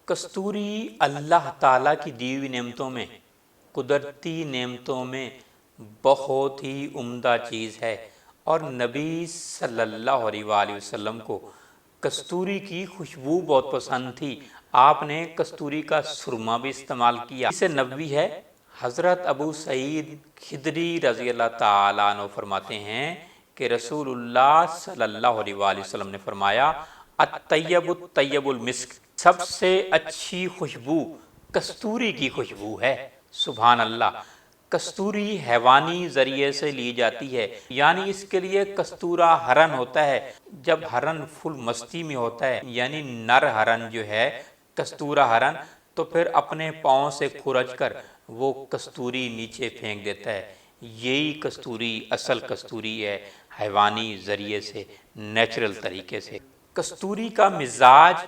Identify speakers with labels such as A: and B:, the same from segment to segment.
A: कस्तूरी अल्लाह ताला की दी हुई नेमतों में, कुदरती नेमतों में बहुत ही उम्दा चीज़ है और नबी सल्लल्लाहु अलैहि वसल्लम को कस्तूरी की खुशबू बहुत पसंद थी। आपने कस्तूरी का सुरमा भी इस्तेमाल किया। इसे नबवी है। हज़रत अबू सईद खिदरी रज़ी अल्लाह ताला अन्हु फरमाते हैं कि रसूलुल्लाह सल्लल्लाहु अलैहि वसल्लम ने फरमाया, अत्तय्यबुत तय्यबुल मिस्क, सबसे अच्छी खुशबू कस्तूरी की खुशबू है। सुभान अल्लाह। कस्तूरी हैवानी ज़रिए से ली जाती है, यानी इसके लिए कस्तूरा हरन होता है। जब हरन फुल मस्ती में होता है, यानी नर हरन जो है कस्तूरा हरन, तो फिर अपने पाँव से खुरच कर वो कस्तूरी नीचे फेंक देता है। यही कस्तूरी असल कस्तूरी है, हैवानी ज़रिए से, नेचुरल तरीके से। कस्तूरी का मिजाज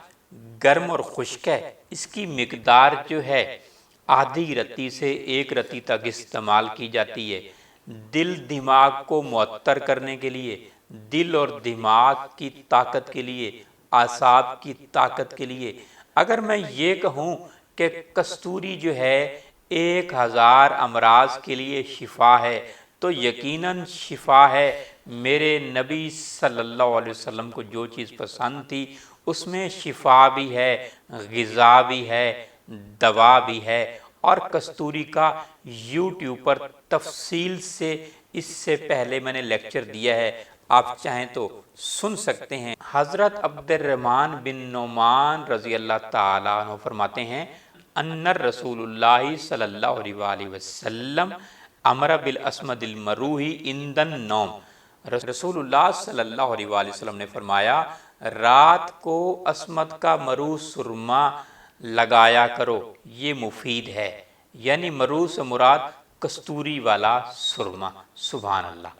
A: गर्म और खुश्क है। इसकी मिकदार जो है आधी रत्ती से 1 रत्ती तक इस्तेमाल की जाती है। दिल दिमाग को मुअत्तर करने के लिए, दिल और दिमाग की ताकत के लिए, आसाब की ताकत के लिए। अगर मैं ये कहूँ कि कस्तूरी जो है 1000 अमराज के लिए शिफा है, तो यकीनन शिफा है। मेरे नबी सल्लल्लाहु अलैहि वसल्लम को जो चीज़ पसंद थी उसमें शिफा भी है, ग़िज़ा भी है, दवा भी है। और कस्तूरी का यूट्यूब पर तफसील से इससे पहले मैंने लेक्चर दिया है, आप चाहें तो सुन सकते हैं। हज़रत अब्दुर्रहमान बिन नौमान रज़ी अल्लाह ताला अन्हु फरमाते हैं, अन्नर रसूलुल्लाह सल्लल्लाहु अलैहि वसल्लम अमर बिल अस्मदिल मरूही इंदन नौम। रसूलुल्लाह सल्लल्लाहु अलैहि वसल्लम ने फरमाया, रात को अस्मद का मरू सुरमा लगाया करो, ये मुफीद है। यानी मरू से मुराद कस्तूरी वाला सुरमा। सुभान अल्लाह।